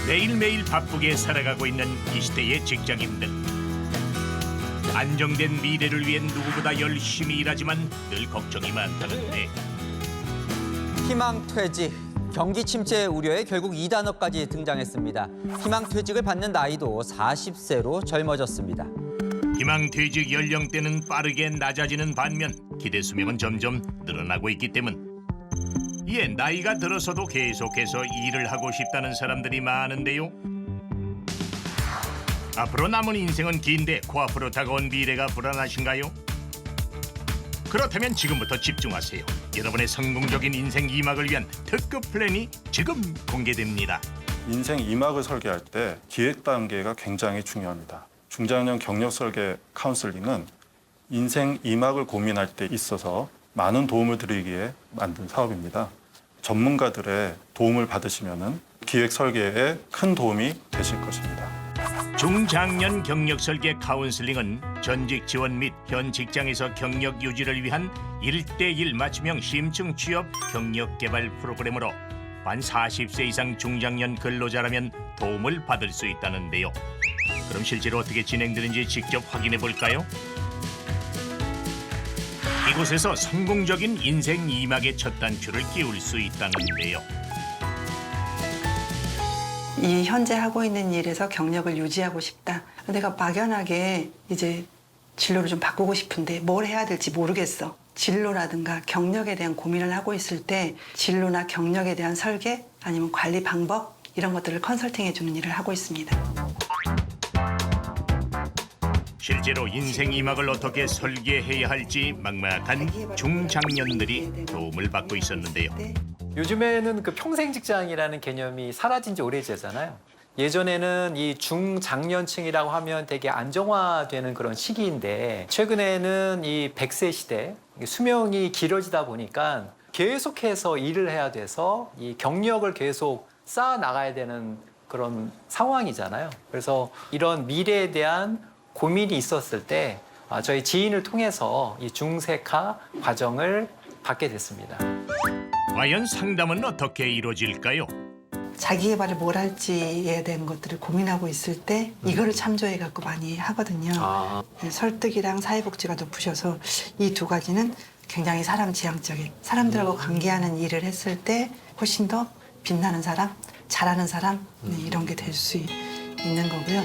매일매일 바쁘게 살아가고 있는 이 시대의 직장인들. 안정된 미래를 위해 누구보다 열심히 일하지만 늘 걱정이 많다는데 희망퇴직, 경기 침체 우려에 결국 2단어까지 등장했습니다. 희망퇴직을 받는 나이도 40세로 젊어졌습니다. 희망퇴직 연령대는 빠르게 낮아지는 반면 기대 수명은 점점 늘어나고 있기 때문 이에 나이가 들어서도 계속해서 일을 하고 싶다는 사람들이 많은데요. 앞으로 남은 인생은 긴데 코앞으로 다가온 미래가 불안하신가요? 그렇다면 지금부터 집중하세요. 여러분의 성공적인 인생 2막을 위한 특급 플랜이 지금 공개됩니다. 인생 2막을 설계할 때 기획 단계가 굉장히 중요합니다. 중장년 경력 설계 카운슬링은 인생 2막을 고민할 때 있어서 많은 도움을 드리기 위해 만든 사업입니다. 전문가들의 도움을 받으시면 기획 설계에 큰 도움이 되실 것입니다. 중장년 경력 설계 카운슬링은 전직 지원 및 현 직장에서 경력 유지를 위한 1:1 맞춤형 심층 취업 경력 개발 프로그램으로 만 40세 이상 중장년 근로자라면 도움을 받을 수 있다는데요. 그럼 실제로 어떻게 진행되는지 직접 확인해 볼까요? 이곳에서 성공적인 인생 2막의 첫 단추를 끼울 수 있다는데요. 이 현재 하고 있는 일에서 경력을 유지하고 싶다. 내가 막연하게 이제 진로를 좀 바꾸고 싶은데 뭘 해야 될지 모르겠어. 진로라든가 경력에 대한 고민을 하고 있을 때 진로나 경력에 대한 설계 아니면 관리 방법 이런 것들을 컨설팅해 주는 일을 하고 있습니다. 실제로 인생 2막을 어떻게 설계해야 할지 막막한 중장년들이 도움을 받고 있었는데요. 요즘에는 그 평생 직장이라는 개념이 사라진 지 오래되잖아요. 예전에는 이 중장년층이라고 하면 되게 안정화되는 그런 시기인데 최근에는 이 100세 시대, 수명이 길어지다 보니까 계속해서 일을 해야 돼서 이 경력을 계속 쌓아 나가야 되는 그런 상황이잖아요. 그래서 이런 미래에 대한 고민이 있었을 때 저희 지인을 통해서 이 중세카 과정을 받게 됐습니다. 과연 상담은 어떻게 이루어질까요? 자기 개발을 뭘 할지에 대한 것들을 고민하고 있을 때 이거를 참조해 갖고 많이 하거든요. 설득이랑 사회복지가 높으셔서 이 두 가지는 굉장히 사람 지향적인 사람들하고 관계하는 일을 했을 때 훨씬 더 빛나는 사람, 잘하는 사람 이런 게 될 수 있는 거고요.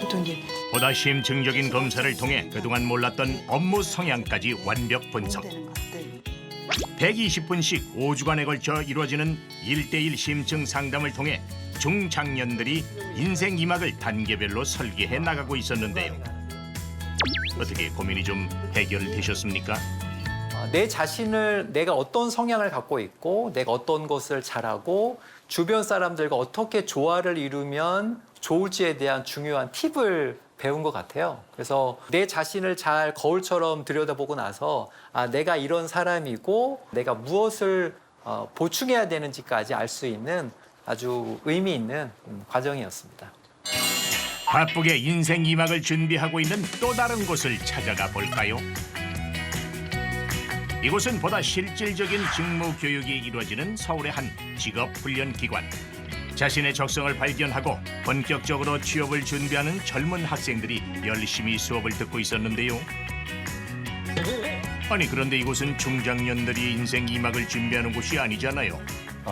또 이제 보다 심층적인 검사를 통해 그동안 몰랐던 업무 성향까지 완벽 분석. 120분씩 5주간에 걸쳐 이루어지는 1:1 심층 상담을 통해 중장년들이 인생 2막을 단계별로 설계해 나가고 있었는데요. 어떻게 고민이 좀 해결되셨습니까? 내 자신을 내가 어떤 성향을 갖고 있고 내가 어떤 것을 잘하고 주변 사람들과 어떻게 조화를 이루면 좋을지에 대한 중요한 팁을 배운 것 같아요. 그래서 내 자신을 잘 거울처럼 들여다보고 나서 내가 이런 사람이고 내가 무엇을 보충해야 되는지까지 알 수 있는 아주 의미 있는 과정이었습니다. 바쁘게 인생 2막을 준비하고 있는 또 다른 곳을 찾아가 볼까요? 이곳은 보다 실질적인 직무 교육이 이루어지는 서울의 한 직업훈련기관. 자신의 적성을 발견하고 본격적으로 취업을 준비하는 젊은 학생들이 열심히 수업을 듣고 있었는데요. 아니 그런데 이곳은 중장년들이 인생 2막을 준비하는 곳이 아니잖아요.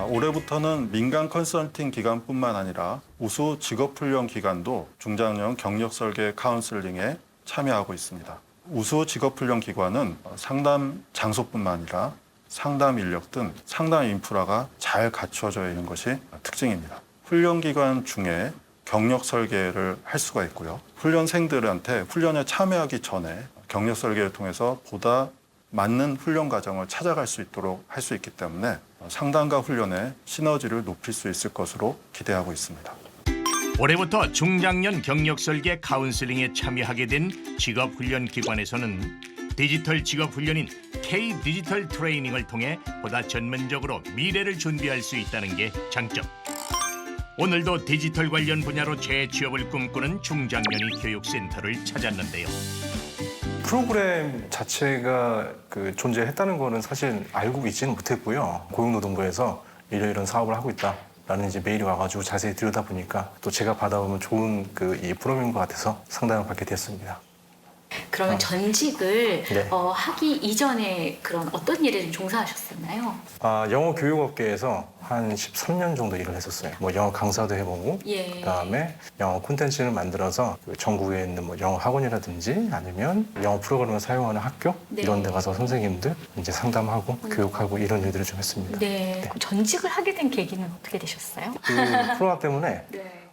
올해부터는 민간 컨설팅 기관뿐만 아니라 우수 직업훈련 기관도 중장년 경력 설계 카운슬링에 참여하고 있습니다. 우수 직업훈련 기관은 상담 장소뿐만 아니라 상담 인력 등 상담 인프라가 잘 갖춰져 있는 것이 특징입니다. 훈련기관 중에 경력 설계를 할 수가 있고요. 훈련생들한테 훈련에 참여하기 전에 경력 설계를 통해서 보다 맞는 훈련 과정을 찾아갈 수 있도록 할 수 있기 때문에 상담과 훈련의 시너지를 높일 수 있을 것으로 기대하고 있습니다. 올해부터 중장년 경력 설계 카운슬링에 참여하게 된 직업훈련기관에서는 디지털 직업훈련인 K-디지털 트레이닝을 통해 보다 전문적으로 미래를 준비할 수 있다는 게 장점. 오늘도 디지털 관련 분야로 재취업을 꿈꾸는 중장년이 교육센터를 찾았는데요. 프로그램 자체가 존재했다는 거는 사실 알고 있지는 못했고요. 고용노동부에서 이런 사업을 하고 있다. 라는 이제 메일이 와가지고 자세히 들여다보니까 또 제가 받아보면 좋은 이 프로그램인 것 같아서 상담을 받게 됐습니다. 그러면 전직을 네. 하기 이전에 그런 어떤 일에 좀 종사하셨었나요? 영어 교육업계에서 한 13년 정도 일을 했었어요. 뭐 영어 강사도 해보고 예. 그다음에 영어 콘텐츠를 만들어서 그 전국에 있는 뭐 영어 학원이라든지 아니면 영어 프로그램을 사용하는 학교 네. 이런 데 가서 선생님들 이제 상담하고 교육하고 이런 일들을 좀 했습니다. 네. 그럼 전직을 하게 된 계기는 어떻게 되셨어요? 그 코로나 때문에 네.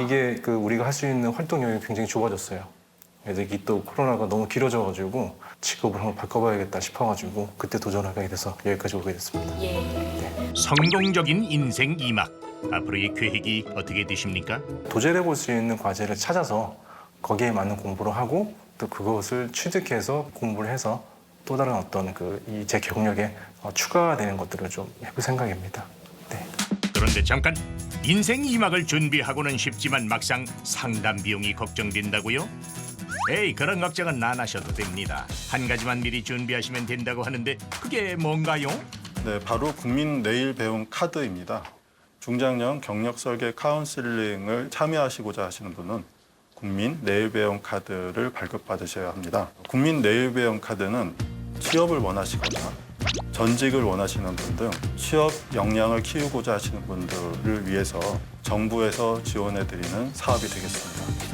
이게 우리가 할 수 있는 활동 영역이 굉장히 좁아졌어요. 그래서 이게 또 코로나가 너무 길어져가지고 직업을 한번 바꿔봐야겠다 싶어가지고 그때 도전하게 돼서 여기까지 오게 됐습니다. 예. 성공적인 인생 2막. 앞으로의 계획이 어떻게 되십니까? 도전해볼 수 있는 과제를 찾아서 거기에 맞는 공부를 하고 또 그것을 취득해서 공부를 해서 또 다른 어떤 제 경력에 추가가 되는 것들을 좀 해볼 생각입니다. 네. 그런데 잠깐, 인생 2막을 준비하고는 싶지만 막상 상담 비용이 걱정된다고요? 에이, 그런 걱정은 안 하셔도 됩니다. 한 가지만 미리 준비하시면 된다고 하는데 그게 뭔가요? 네, 바로 국민 내일 배움 카드입니다. 중장년 경력 설계 카운슬링을 참여하시고자 하시는 분은 국민 내일 배움 카드를 발급받으셔야 합니다. 국민 내일 배움 카드는 취업을 원하시거나 전직을 원하시는 분 등 취업 역량을 키우고자 하시는 분들을 위해서 정부에서 지원해드리는 사업이 되겠습니다.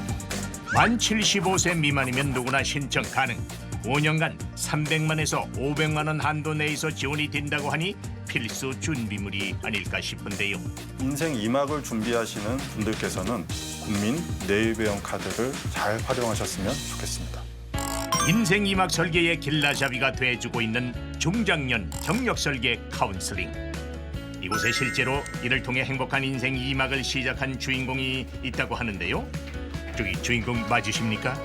만 75세 미만이면 누구나 신청 가능. 5년간 300만에서 500만 원 한도 내에서 지원이 된다고 하니 필수 준비물이 아닐까 싶은데요. 인생 2막을 준비하시는 분들께서는 국민 내일 배움 카드를 잘 활용하셨으면 좋겠습니다. 인생 2막 설계의 길라잡이가 돼주고 있는 중장년 경력 설계 카운슬링. 이곳에 실제로 이를 통해 행복한 인생 2막을 시작한 주인공이 있다고 하는데요. 저기 주인공 맞으십니까?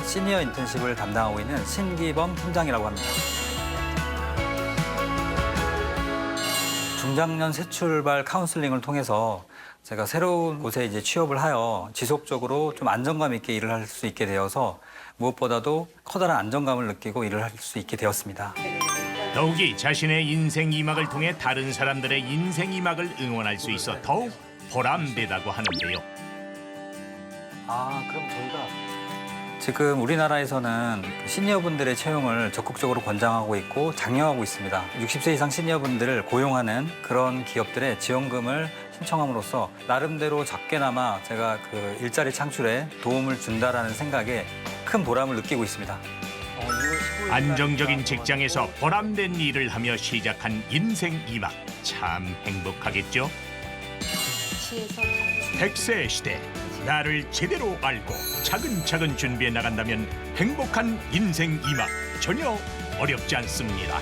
시니어 인턴십을 담당하고 있는 신기범 팀장이라고 합니다. 중장년 새 출발 카운슬링을 통해서 제가 새로운 곳에 이제 취업을 하여 지속적으로 좀 안정감 있게 일을 할 수 있게 되어서 무엇보다도 커다란 안정감을 느끼고 일을 할 수 있게 되었습니다. 더욱이 자신의 인생 2막을 통해 다른 사람들의 인생 2막을 응원할 수 있어 더욱 보람되다고 하는데요. 그럼 저희가 지금 우리나라에서는 시니어분들의 채용을 적극적으로 권장하고 있고 장려하고 있습니다. 60세 이상 시니어분들을 고용하는 그런 기업들의 지원금을 신청함으로써 나름대로 적게나마 제가 일자리 창출에 도움을 준다라는 생각에 큰 보람을 느끼고 있습니다. 안정적인 직장에서 보람된 일을 하며 시작한 인생 2막. 참 행복하겠죠? 100세 시대. 나를 제대로 알고 차근차근 준비해 나간다면 행복한 인생 2막 전혀 어렵지 않습니다.